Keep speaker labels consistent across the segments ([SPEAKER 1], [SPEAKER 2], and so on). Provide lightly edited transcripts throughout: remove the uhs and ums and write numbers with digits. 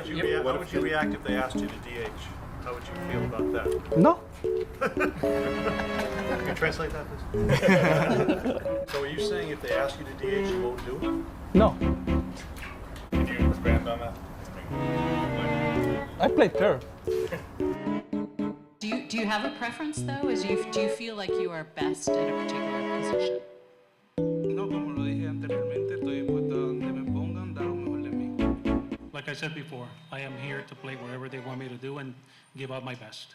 [SPEAKER 1] How would you react if they asked you to DH? How would you feel about that?
[SPEAKER 2] No.
[SPEAKER 1] Can you translate that, please? So are you saying if they ask you to DH, you won't do it?
[SPEAKER 2] No.
[SPEAKER 1] Can you expand on that?
[SPEAKER 2] I played third.
[SPEAKER 3] Do you have a preference though? Do you feel like you are best at a particular position?
[SPEAKER 4] No, como lo dije anteriormente, estoy puesto donde me pongan, dar lo mejor de mí.
[SPEAKER 5] Like I said before, I am here to play whatever they want me to do and give out my best.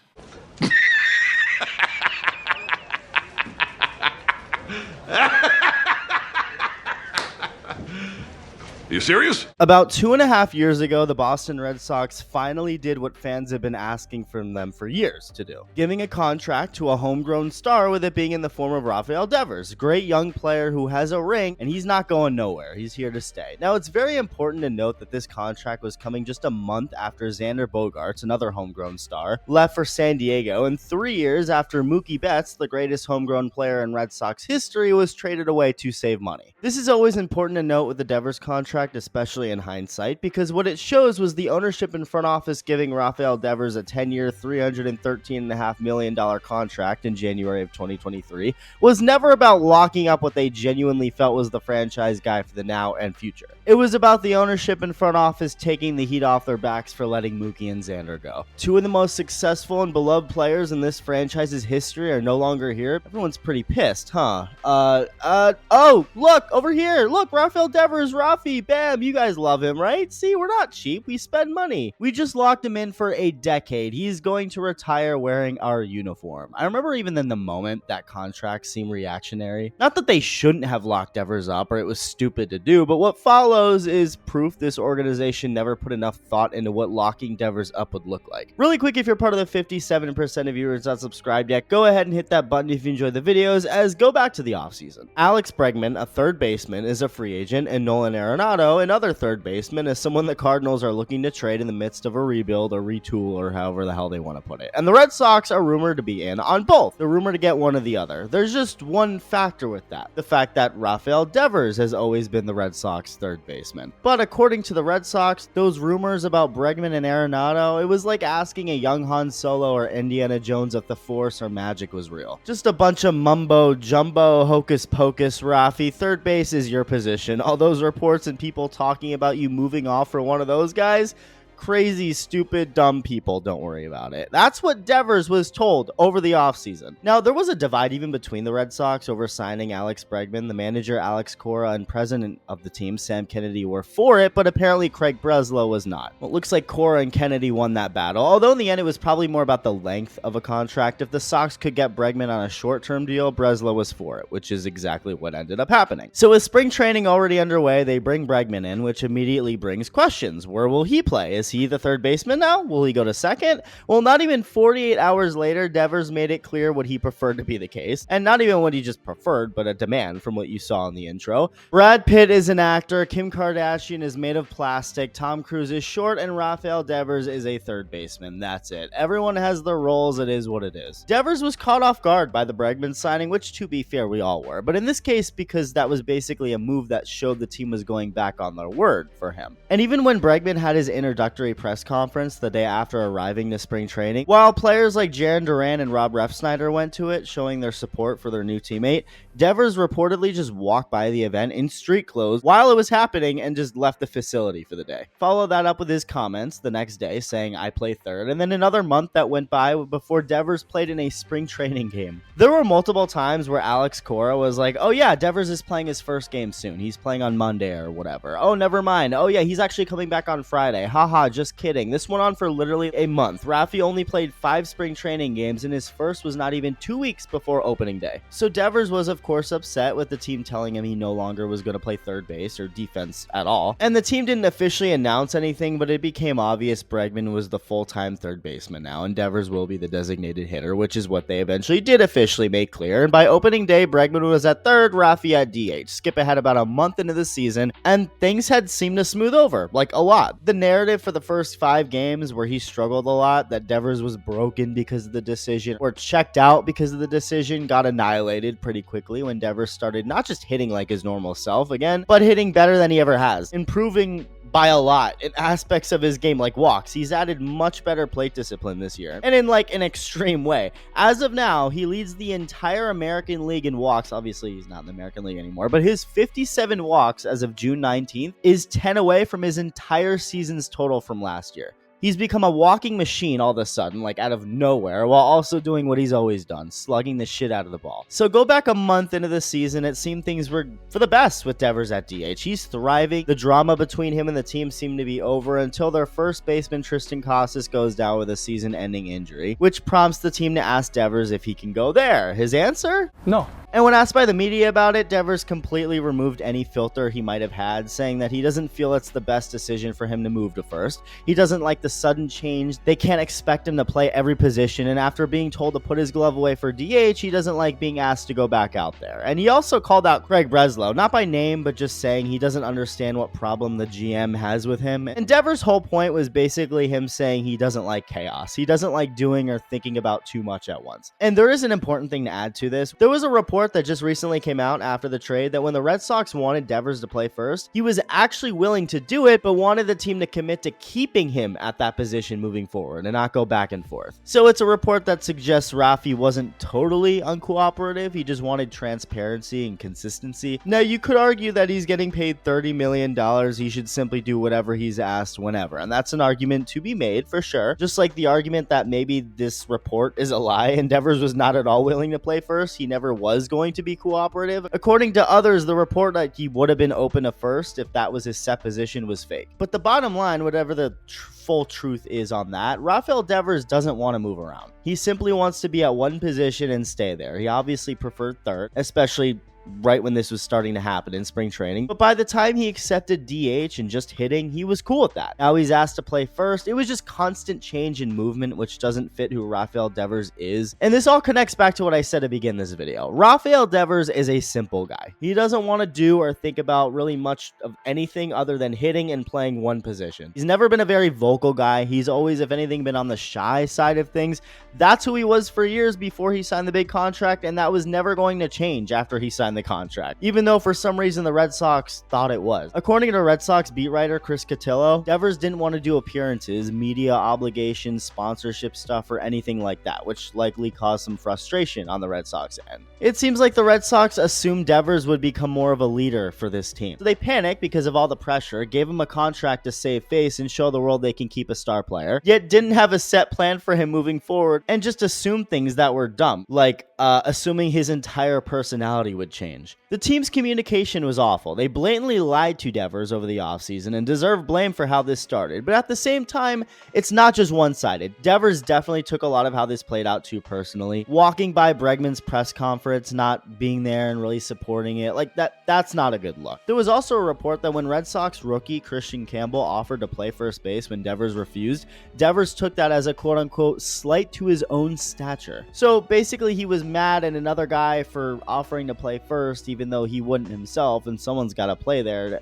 [SPEAKER 6] Are you serious?
[SPEAKER 7] About 2.5 years ago, the Boston Red Sox finally did what fans have been asking from them for years to do, giving a contract to a homegrown star, with it being in the form of Rafael Devers, a great young player who has a ring, and he's not going nowhere. He's here to stay. Now, it's very important to note that this contract was coming just a month after Xander Bogaerts, another homegrown star, left for San Diego, and 3 years after Mookie Betts, the greatest homegrown player in Red Sox history, was traded away to save money. This is always important to note with the Devers contract, especially in hindsight, because what it shows was the ownership and front office giving Rafael Devers a 10-year, $313.5 million contract in January of 2023 was never about locking up what they genuinely felt was the franchise guy for the now and future. It was about the ownership and front office taking the heat off their backs for letting Mookie and Xander go. Two of the most successful and beloved players in this franchise's history are no longer here. Everyone's pretty pissed, huh? Oh, look, over here. Look, Rafael Devers, Rafi, bam, you guys love him, right? See, we're not cheap. We spend money. We just locked him in for a decade. He's going to retire wearing our uniform. I remember even in the moment that contract seemed reactionary. Not that they shouldn't have locked Devers up or it was stupid to do, but what follows is proof this organization never put enough thought into what locking Devers up would look like. Really quick, if you're part of the 57% of viewers not subscribed yet, go ahead and hit that button if you enjoyed the videos, as go back to the offseason. Alex Bregman, a third baseman, is a free agent, and Nolan Arenado, another third baseman, is someone the Cardinals are looking to trade in the midst of a rebuild or retool or however the hell they want to put it. And the Red Sox are rumored to be in on both. They're rumored to get one or the other. There's just one factor with that. The fact that Rafael Devers has always been the Red Sox third baseman. But according to the Red Sox, those rumors about Bregman and Arenado, it was like asking a young Han Solo or Indiana Jones if the Force or magic was real. Just a bunch of mumbo jumbo, hocus pocus. Rafi, third base is your position. All those reports and people talking about you moving off for one of those guys, crazy, stupid, dumb people. Don't worry about it. That's what Devers was told over the offseason. Now, there was a divide even between the Red Sox over signing Alex Bregman. The manager, Alex Cora, and president of the team, Sam Kennedy, were for it, but apparently Craig Breslow was not. Well, it looks like Cora and Kennedy won that battle, although in the end it was probably more about the length of a contract. If the Sox could get Bregman on a short-term deal, Breslow was for it, which is exactly what ended up happening. So with spring training already underway, they bring Bregman in, which immediately brings questions. Where will he play? Is he the third baseman now? Will he go to second? Well, not even 48 hours later, Devers made it clear what he preferred to be the case, and not even what he just preferred, but a demand from what you saw in the intro. Brad Pitt is an actor, Kim Kardashian is made of plastic, Tom Cruise is short, and Rafael Devers is a third baseman. That's it. Everyone has their roles. It is what it is. Devers was caught off guard by the Bregman signing, which, to be fair, we all were, but in this case, because that was basically a move that showed the team was going back on their word for him. And even when Bregman had his introductory press conference the day after arriving to spring training, while players like Jarren Duran and Rob Refsnyder went to it, showing their support for their new teammate, Devers reportedly just walked by the event in street clothes while it was happening and just left the facility for the day. Follow that up with his comments the next day saying, "I play third," and then another month that went by before Devers played in a spring training game. There were multiple times where Alex Cora was like, "Oh yeah, Devers is playing his first game soon. He's playing on Monday or whatever. Oh, never mind. Oh yeah, he's actually coming back on Friday. Haha, just kidding." This went on for literally a month. Rafi only played 5 spring training games, and his first was not even 2 weeks before opening day. So Devers was, of course, upset with the team telling him he no longer was going to play third base or defense at all. And the team didn't officially announce anything, but it became obvious Bregman was the full-time third baseman now, and Devers will be the designated hitter, which is what they eventually did officially make clear. And by opening day, Bregman was at third, Rafi at DH. Skip ahead about a month into the season, and things had seemed to smooth over, like a lot. The narrative for the first 5 games where he struggled a lot, that Devers was broken because of the decision or checked out because of the decision, got annihilated pretty quickly when Devers started not just hitting like his normal self again, but hitting better than he ever has, improving by a lot in aspects of his game like walks. He's added much better plate discipline this year, and in like an extreme way. As of now, he leads the entire American League in walks. Obviously, he's not in the American League anymore, but his 57 walks as of June 19th is 10 away from his entire season's total from last year. He's become a walking machine all of a sudden, like out of nowhere, while also doing what he's always done, slugging the shit out of the ball. So go back a month into the season, it seemed things were for the best with Devers at DH. He's thriving. The drama between him and the team seemed to be over until their first baseman Tristan Casas goes down with a season-ending injury, which prompts the team to ask Devers if he can go there. His answer?
[SPEAKER 2] No.
[SPEAKER 7] And when asked by the media about it, Devers completely removed any filter he might have had, saying that he doesn't feel it's the best decision for him to move to first. He doesn't like the sudden change. They can't expect him to play every position, and after being told to put his glove away for DH, he doesn't like being asked to go back out there. And he also called out Craig Breslow, not by name, but just saying he doesn't understand what problem the GM has with him. And Devers' whole point was basically him saying he doesn't like chaos. He doesn't like doing or thinking about too much at once. And there is an important thing to add to this. There was a report that just recently came out after the trade that when the Red Sox wanted Devers to play first, he was actually willing to do it, but wanted the team to commit to keeping him at that position moving forward and not go back and forth. So it's a report that suggests Rafi wasn't totally uncooperative. He just wanted transparency and consistency. Now, you could argue that he's getting paid $30 million. He should simply do whatever he's asked whenever. And that's an argument to be made for sure. Just like the argument that maybe this report is a lie and Devers was not at all willing to play first. He never was going to be cooperative. According to others, the report that he would have been open to first if that was his set position was fake. But the bottom line, whatever the full truth is on that, Rafael Devers doesn't want to move around. He simply wants to be at one position and stay there. He obviously preferred third, especially right when this was starting to happen in spring training. But by the time he accepted DH and just hitting, he was cool with that. Now he's asked to play first. It was just constant change in movement, which doesn't fit who Rafael Devers is. And this all connects back to what I said to begin this video. Rafael Devers is a simple guy. He doesn't want to do or think about really much of anything other than hitting and playing one position. He's never been a very vocal guy. He's always, if anything, been on the shy side of things. That's who he was for years before he signed the big contract, and that was never going to change after he signed the contract, even though for some reason the Red Sox thought it was. According to Red Sox beat writer Chris Cotillo, Devers didn't want to do appearances, media obligations, sponsorship stuff, or anything like that, which likely caused some frustration on the Red Sox end. It seems like the Red Sox assumed Devers would become more of a leader for this team. So they panicked because of all the pressure, gave him a contract to save face and show the world they can keep a star player, yet didn't have a set plan for him moving forward and just assumed things that were dumb, like assuming his entire personality would change. The team's communication was awful. They blatantly lied to Devers over the offseason and deserve blame for how this started. But at the same time, it's not just one-sided. Devers definitely took a lot of how this played out too personally. Walking by Bregman's press conference, not being there and really supporting it, like that's not a good look. There was also a report that when Red Sox rookie Christian Campbell offered to play first base when Devers refused, Devers took that as a quote-unquote slight to his own stature. So basically he was mad at another guy for offering to play first even though he wouldn't himself, and someone's got to play there.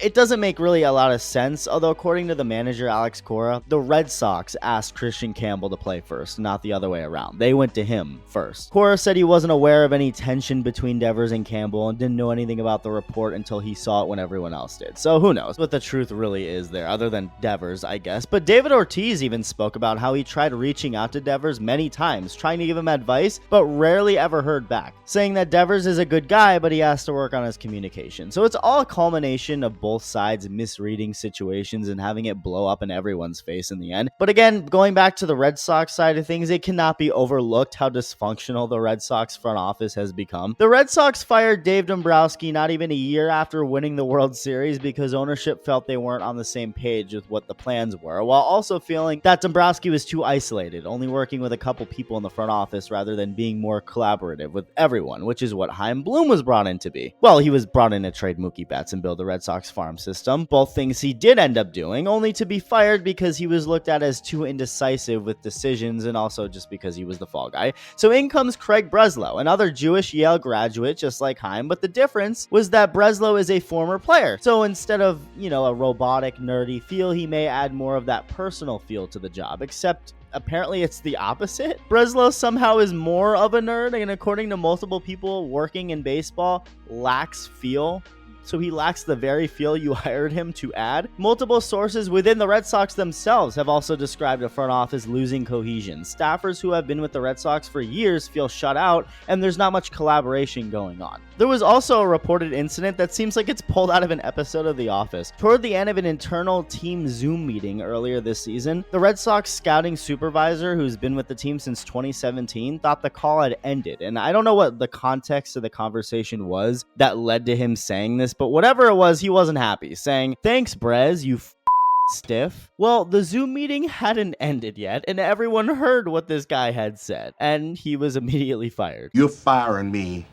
[SPEAKER 7] It doesn't make really a lot of sense, although according to the manager Alex Cora, the Red Sox asked Christian Campbell to play first, not the other way around. They went to him first. Cora said he wasn't aware of any tension between Devers and Campbell and didn't know anything about the report until he saw it when everyone else did. So who knows what the truth really is there, other than Devers, I guess. But David Ortiz even spoke about how he tried reaching out to Devers many times, trying to give him advice, but rarely ever heard back, saying that Devers is a good guy, but he has to work on his communication. So it's all a culmination of both sides misreading situations and having it blow up in everyone's face in the end. But again, going back to the Red Sox side of things, it cannot be overlooked how dysfunctional the Red Sox front office has become. The Red Sox fired Dave Dombrowski not even a year after winning the World Series because ownership felt they weren't on the same page with what the plans were, while also feeling that Dombrowski was too isolated, only working with a couple people in the front office rather than being more collaborative with everyone, which is what Chaim Bloom was brought in to be. Well, he was brought in to trade Mookie Betts and build the Red Sox farm system, both things he did end up doing, only to be fired because he was looked at as too indecisive with decisions and also just because he was the fall guy. So in comes Craig Breslow, another Jewish Yale graduate just like Chaim, but the difference was that Breslow is a former player. So instead of, a robotic, nerdy feel, he may add more of that personal feel to the job, except apparently it's the opposite. Breslow somehow is more of a nerd, and according to multiple people working in baseball, lacks feel so he lacks the very feel you hired him to add? Multiple sources within the Red Sox themselves have also described a front office losing cohesion. Staffers who have been with the Red Sox for years feel shut out, and there's not much collaboration going on. There was also a reported incident that seems like it's pulled out of an episode of The Office. Toward the end of an internal team Zoom meeting earlier this season, the Red Sox scouting supervisor, who's been with the team since 2017, thought the call had ended. And I don't know what the context of the conversation was that led to him saying this, but whatever it was, he wasn't happy, saying, "Thanks, Brez, you stiff." Well, the Zoom meeting hadn't ended yet, and everyone heard what this guy had said, and he was immediately fired.
[SPEAKER 2] You're firing me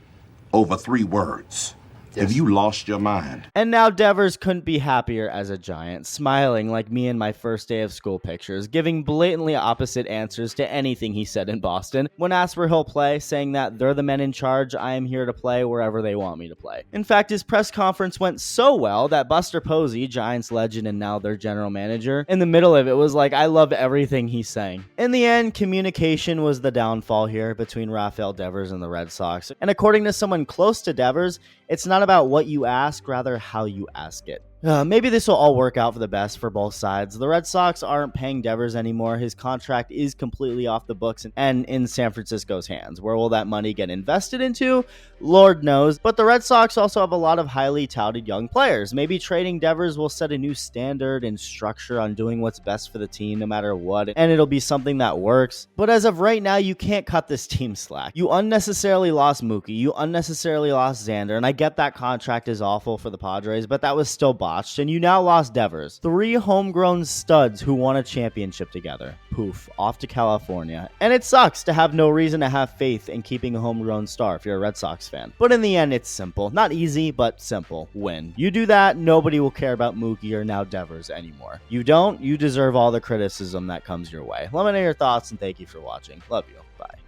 [SPEAKER 2] over 3 words. Have you lost your mind?
[SPEAKER 7] And now Devers couldn't be happier as a Giant, smiling like me in my first day of school pictures, giving blatantly opposite answers to anything he said in Boston. When asked where he'll play, saying that they're the men in charge, I am here to play wherever they want me to play. In fact, his press conference went so well that Buster Posey, Giants legend and now their general manager, in the middle of it was like, I loved everything he's saying. In the end, communication was the downfall here between Rafael Devers and the Red Sox. And according to someone close to Devers, it's not about what you ask, rather how you ask it. Maybe this will all work out for the best for both sides. The Red Sox aren't paying Devers anymore. His contract is completely off the books and in San Francisco's hands. Where will that money get invested into? Lord knows. But the Red Sox also have a lot of highly touted young players. Maybe trading Devers will set a new standard and structure on doing what's best for the team no matter what, and it'll be something that works. But as of right now, you can't cut this team slack. You unnecessarily lost Mookie. You unnecessarily lost Xander, and I get that contract is awful for the Padres, but that was still botched. And you now lost Devers. 3 homegrown studs who won a championship together. Poof, off to California. And it sucks to have no reason to have faith in keeping a homegrown star if you're a Red Sox fan. But in the end, it's simple. Not easy, but simple. Win. You do that, nobody will care about Mookie or now Devers anymore. You don't, you deserve all the criticism that comes your way. Let me know your thoughts, and thank you for watching. Love you. Bye.